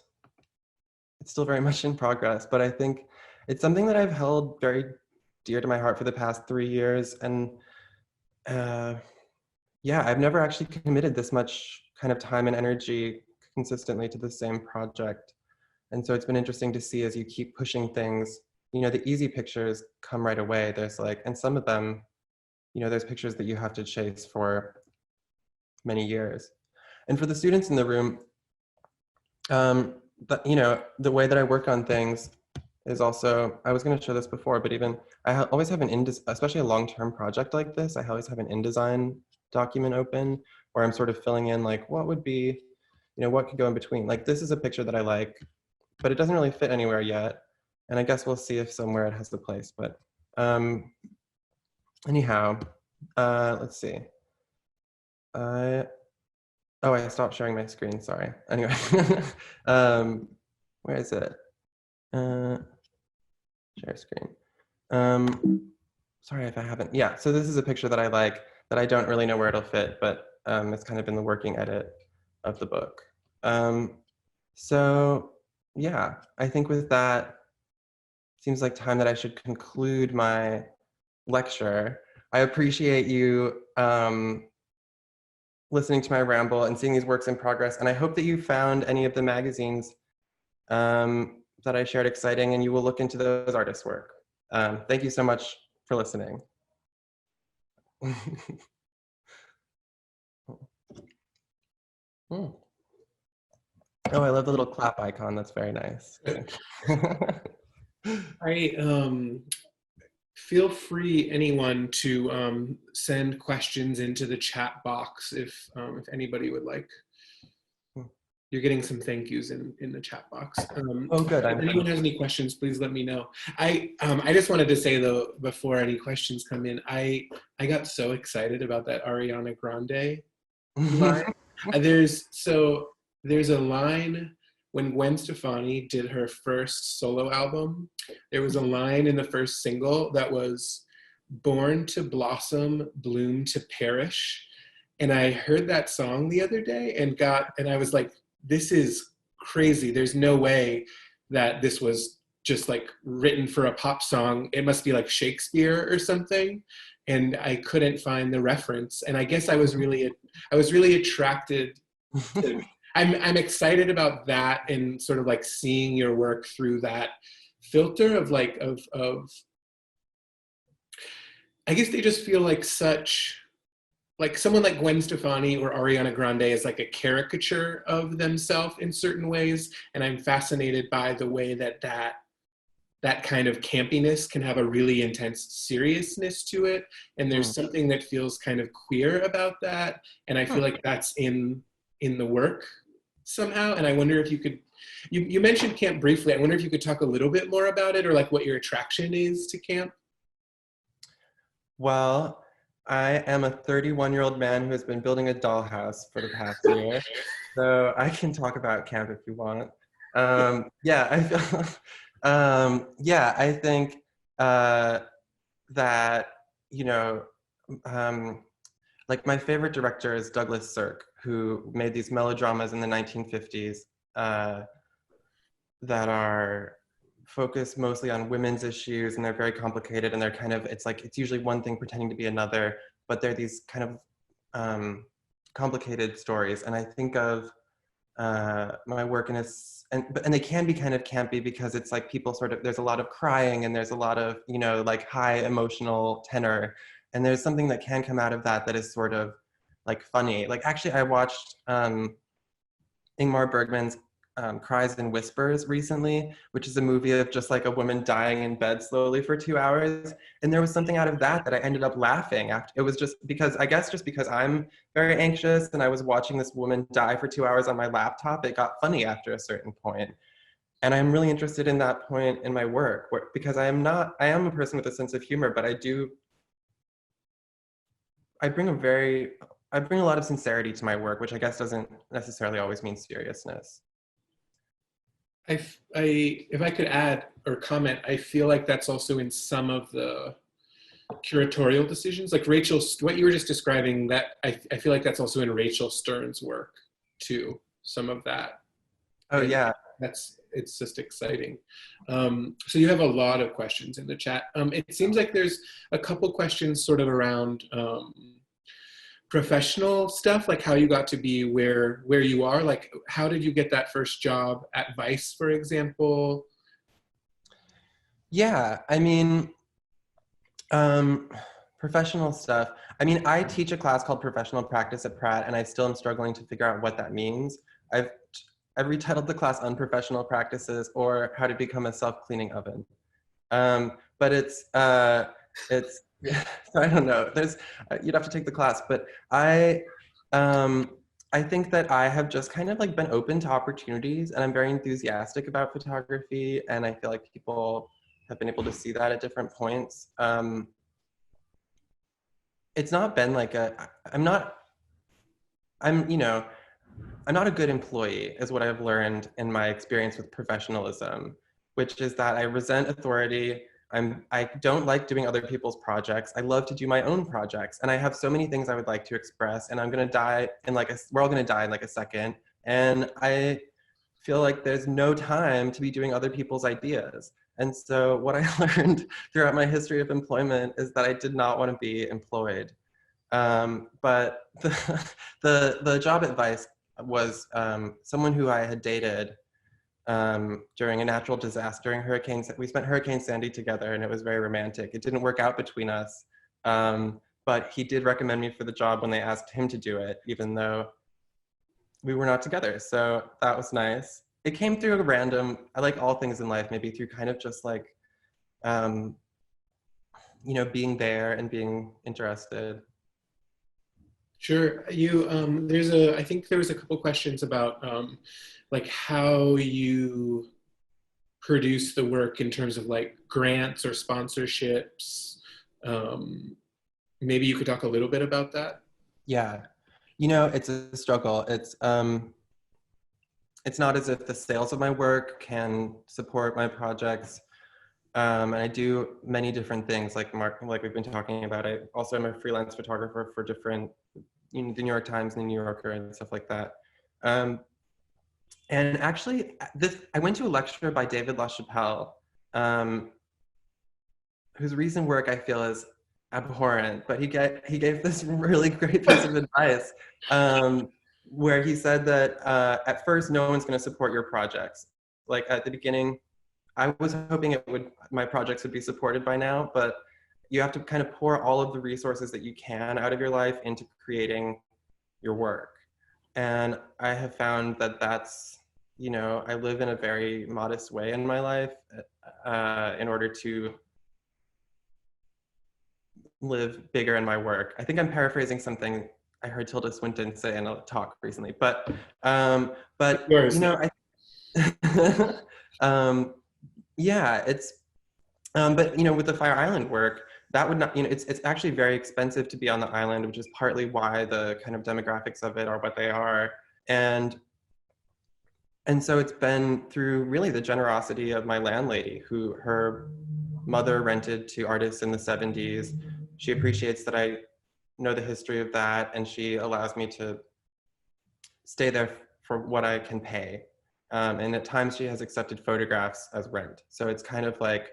still very much in progress, but I think it's something that I've held very dear to my heart for the past 3 years. And yeah, I've never actually committed this much kind of time and energy consistently to the same project. And so it's been interesting to see as you keep pushing things, you know, the easy pictures come right away. There's like, and some of them, you know, there's pictures that you have to chase for many years. And for the students in the room, but, you know, the way that I work on things is also, I was going to show this before, but even always have an especially a long-term project like this, I always have an InDesign document open where I'm sort of filling in like what would be, you know, what could go in between. Like this is a picture that I like, but it doesn't really fit anywhere yet. And I guess we'll see if somewhere it has the place. But anyhow, let's see. Oh, I stopped sharing my screen, sorry. Anyway, where is it? Share screen. Sorry if I haven't, yeah, so this is a picture that I like, that I don't really know where it'll fit, but it's kind of in the working edit of the book. So yeah, I think with that, seems like time that I should conclude my lecture. I appreciate you listening to my ramble and seeing these works in progress. And I hope that you found any of the magazines that I shared exciting, and you will look into those artists' work. Thank you so much for listening. Oh, I love the little clap icon. That's very nice. Feel free, anyone, to send questions into the chat box if anybody would like. You're getting some thank yous in the chat box. Oh, good. If anyone has any questions, please let me know. I just wanted to say though, before any questions come in, I got so excited about that Ariana Grande line. There's a line when Gwen Stefani did her first solo album. There was a line in the first single that was "Born to blossom, bloom to perish," and I heard that song the other day and I was like, this is crazy. There's no way that this was just like written for a pop song. It must be like Shakespeare or something. And I couldn't find the reference. And I guess I was really attracted to, I'm excited about that and sort of like seeing your work through that filter of like, I guess they just feel like such, like someone like Gwen Stefani or Ariana Grande is like a caricature of themselves in certain ways. And I'm fascinated by the way that kind of campiness can have a really intense seriousness to it. And there's something that feels kind of queer about that. And I feel like that's in the work somehow. And I wonder if you could, you mentioned camp briefly. I wonder if you could talk a little bit more about it, or like what your attraction is to camp. Well, I am a 31-year-old man who has been building a dollhouse for the past year. So I can talk about camp if you want. Yeah, I feel, yeah, I think that, you know, like my favorite director is Douglas Sirk, who made these melodramas in the 1950s that are focused mostly on women's issues, and they're very complicated, and they're kind of, it's like, it's usually one thing pretending to be another, but they're these kind of complicated stories. And I think of my work in and they can be kind of campy because it's like people sort of, there's a lot of crying and there's a lot of, you know, like high emotional tenor. And there's something that can come out of that is sort of like funny. Like actually I watched Ingmar Bergman's Cries and Whispers recently, which is a movie of just like a woman dying in bed slowly for 2 hours. And there was something out of that I ended up laughing after. It was just because, I guess just because I'm very anxious and I was watching this woman die for 2 hours on my laptop, it got funny after a certain point. And I'm really interested in that point in my work because I am a person with a sense of humor, but I bring a lot of sincerity to my work, which I guess doesn't necessarily always mean seriousness. If I could add or comment, I feel like that's also in some of the curatorial decisions, like Rachel, what you were just describing, that I feel like that's also in Rachel Stern's work too, some of that. Oh, And yeah. it's just exciting. So you have a lot of questions in the chat. It seems like there's a couple questions sort of around professional stuff, like how you got to be where you are. Like, how did you get that first job at Vice, for example? Yeah, I mean, professional stuff. I mean, I teach a class called Professional Practice at Pratt, and I still am struggling to figure out what that means. I've retitled the class Unprofessional Practices or How to Become a Self-Cleaning Oven. But it's so I don't know. There's you'd have to take the class, but I think that I have just kind of like been open to opportunities, and I'm very enthusiastic about photography, and I feel like people have been able to see that at different points. It's not been like I'm not a good employee, is what I've learned in my experience with professionalism, which is that I resent authority. I don't like doing other people's projects. I love to do my own projects, and I have so many things I would like to express, and I'm gonna die in we're all gonna die in like a second, and I feel like there's no time to be doing other people's ideas. And so what I learned throughout my history of employment is that I did not want to be employed. But the job advice was someone who I had dated during a natural disaster, during hurricanes. We spent Hurricane Sandy together, and it was very romantic. It didn't work out between us, but he did recommend me for the job when they asked him to do it, even though we were not together. So that was nice. It came through a random, I like all things in life, maybe through kind of just like, being there and being interested. Sure. I think there was a couple questions about like how you produce the work in terms of like grants or sponsorships. Maybe you could talk a little bit about that. Yeah, it's a struggle. It's not as if the sales of my work can support my projects. And I do many different things, like we've been talking about. I also am a freelance photographer for different, the New York Times and the New Yorker and stuff like that. And actually, I went to a lecture by David LaChapelle, whose recent work I feel is abhorrent, but he gave this really great piece of advice, where he said that at first no one's going to support your projects. Like at the beginning, I was hoping my projects would be supported by now, but you have to kind of pour all of the resources that you can out of your life into creating your work. And I have found that that's, I live in a very modest way in my life in order to live bigger in my work. I think I'm paraphrasing something I heard Tilda Swinton say in a talk recently, but yeah, it's, but with the Fire Island work, that would not, it's actually very expensive to be on the island, which is partly why the kind of demographics of it are what they are. And so it's been through really the generosity of my landlady, who her mother rented to artists in the 70s. She appreciates that I know the history of that, and she allows me to stay there for what I can pay. And at times she has accepted photographs as rent. So it's kind of like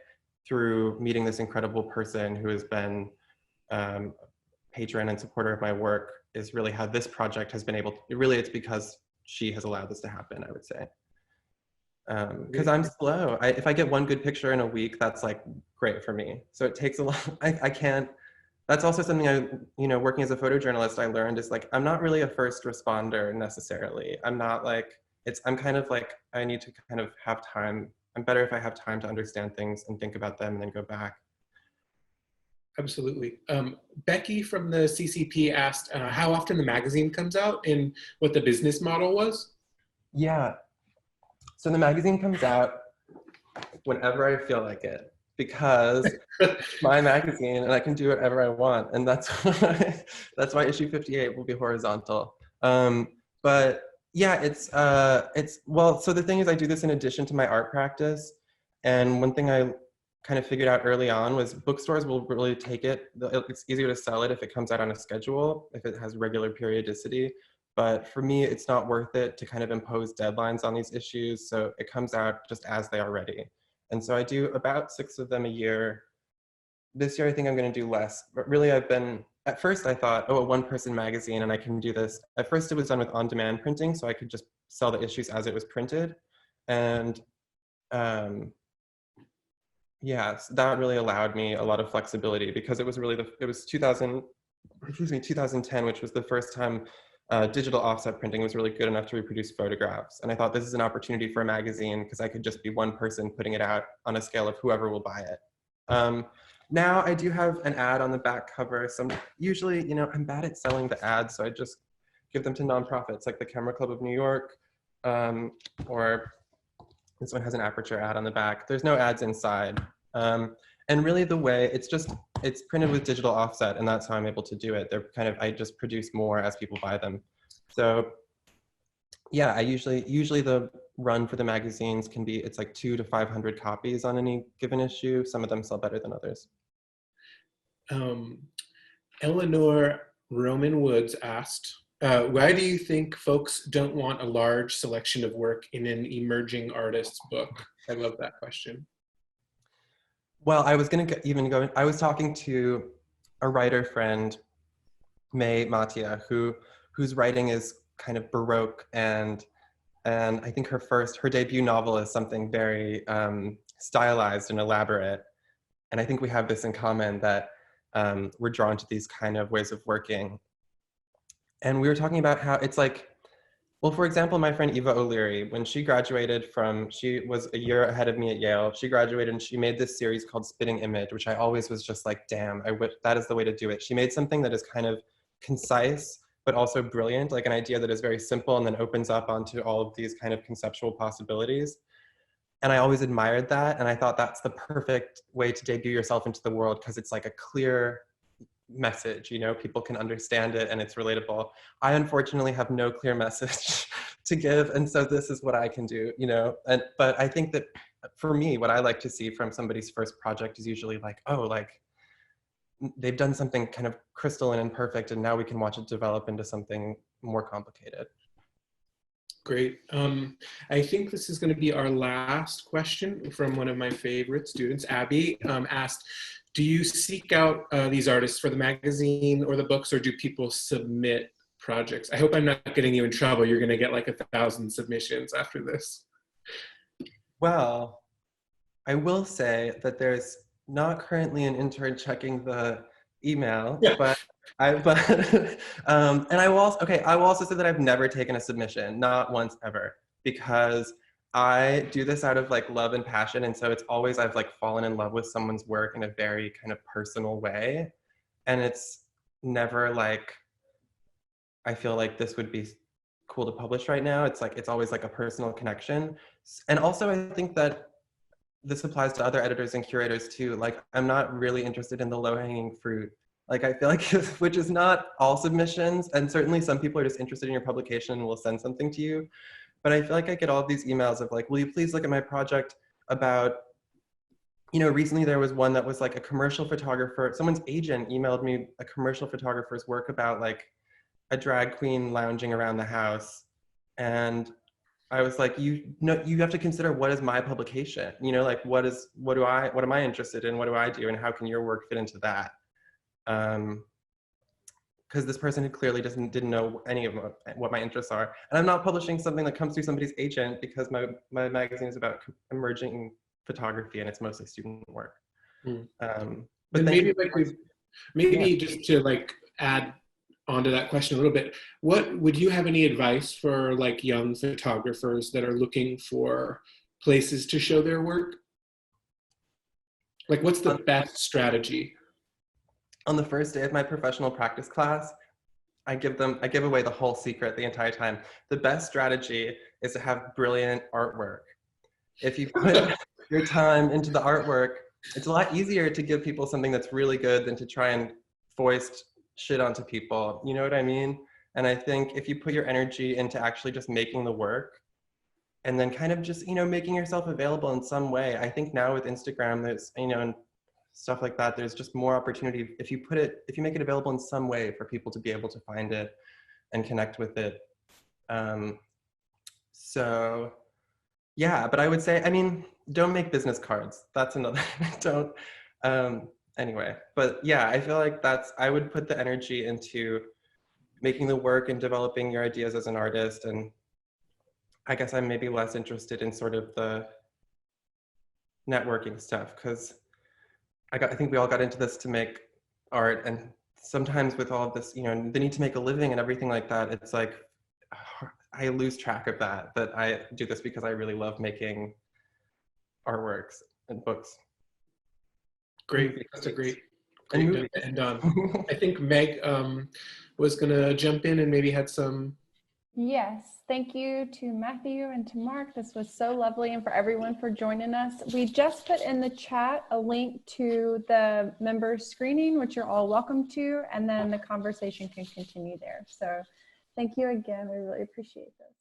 through meeting this incredible person who has been patron and supporter of my work is really how this project has been able to, really it's because she has allowed this to happen, I would say. Because I'm slow. If I get one good picture in a week, that's like great for me. So it takes a lot, I can't, that's also something I, working as a photojournalist, I learned is like, I'm not really a first responder necessarily. I'm not like, I'm kind of like, I need to kind of have time. I'm better if I have time to understand things and think about them and then go back. Absolutely. Becky from the CCP asked how often the magazine comes out and what the business model was. Yeah. So the magazine comes out whenever I feel like it, because it's my magazine and I can do whatever I want. And that's why issue 58 will be horizontal. But yeah, it's well, so the thing is I do this in addition to my art practice. And one thing I kind of figured out early on was bookstores will really take it. It's easier to sell it if it comes out on a schedule, if it has regular periodicity. But for me, it's not worth it to kind of impose deadlines on these issues. So it comes out just as they are ready. And so I do about 6 of them a year. This year, I think I'm going to do less. But really, at first I thought, oh, a one-person magazine and I can do this. At first it was done with on-demand printing, so I could just sell the issues as it was printed. And yeah, so that really allowed me a lot of flexibility because it was really, it was 2010, which was the first time digital offset printing was really good enough to reproduce photographs. And I thought this is an opportunity for a magazine because I could just be one person putting it out on a scale of whoever will buy it. Now I do have an ad on the back cover. So usually, you know, I'm bad at selling the ads, so I just give them to nonprofits like the Camera Club of New York, or this one has an Aperture ad on the back. There's no ads inside. And really the way, it's printed with digital offset, and that's how I'm able to do it. I just produce more as people buy them. So yeah, I usually the run for the magazines can be, it's like 200 to 500 copies on any given issue. Some of them sell better than others. Eleanor Roman Woods asked, why do you think folks don't want a large selection of work in an emerging artist's book? I love that question. Well, I was I was talking to a writer friend, Meg Jackson, whose writing is kind of Baroque, and I think her debut novel is something very stylized and elaborate. And I think we have this in common, that we're drawn to these kind of ways of working. And we were talking about how it's like, well, for example, my friend Eva O'Leary, when she graduated she was a year ahead of me at Yale. She graduated and she made this series called Spitting Image, which I always was just like, damn, that is the way to do it. She made something that is kind of concise, but also brilliant, like an idea that is very simple and then opens up onto all of these kind of conceptual possibilities. And I always admired that. And I thought that's the perfect way to debut yourself into the world, because it's like a clear message, you know, people can understand it and it's relatable. I unfortunately have no clear message to give. And so this is what I can do, you know, but I think that for me, what I like to see from somebody's first project is usually like, oh, like they've done something kind of crystalline and perfect, and now we can watch it develop into something more complicated. Great. I think this is going to be our last question from one of my favorite students. Abby asked, do you seek out these artists for the magazine or the books, or do people submit projects? I hope I'm not getting you in trouble. You're going to get like 1,000 submissions after this. Well, I will say that there's not currently an intern checking the email, yeah. but and I will also say that I've never taken a submission, not once ever, because I do this out of like love and passion. And so it's always, I've like fallen in love with someone's work in a very kind of personal way. And it's never like, I feel like this would be cool to publish right now. It's like, it's always like a personal connection. And also I think that this applies to other editors and curators too. Like, I'm not really interested in the low-hanging fruit. Like, I feel like, which is not all submissions. And certainly some people are just interested in your publication and will send something to you. But I feel like I get all of these emails of like, will you please look at my project about, you know, recently there was one that was like a commercial photographer, someone's agent emailed me a commercial photographer's work about like a drag queen lounging around the house. And I was like, you have to consider, what is my publication? You know, like what am I interested in? What do I do? And how can your work fit into that? Because this person who clearly didn't know any of what my interests are. And I'm not publishing something that comes through somebody's agent, because my magazine is about emerging photography and it's mostly student work. But maybe just to like add onto that question a little bit, what would you have any advice for like young photographers that are looking for places to show their work? Like, what's the best strategy? On the first day of my professional practice class, I give away the whole secret the entire time. The best strategy is to have brilliant artwork. If you put your time into the artwork, it's a lot easier to give people something that's really good than to try and foist shit onto people. You know what I mean? And I think if you put your energy into actually just making the work, and then kind of just, you know, making yourself available in some way. I think now with Instagram, there's, you know, and stuff like that, there's just more opportunity if you make it available in some way for people to be able to find it. and connect with it. So yeah, but I would say, I mean, don't make business cards. That's another, don't, anyway. But yeah, I feel like I would put the energy into making the work and developing your ideas as an artist. And I guess I'm maybe less interested in sort of the networking stuff, because I think we all got into this to make art, and sometimes with all of this, you know, the need to make a living and everything like that, it's like I lose track of that. But I do this because I really love making artworks and books. Great. That's a great And note to end on. I think Meg was going to jump in and maybe had some. Yes, thank you to Matthew and to Mark. This was so lovely, and for everyone for joining us. We just put in the chat a link to the members screening, which you're all welcome to, and then the conversation can continue there. So thank you again. We really appreciate this.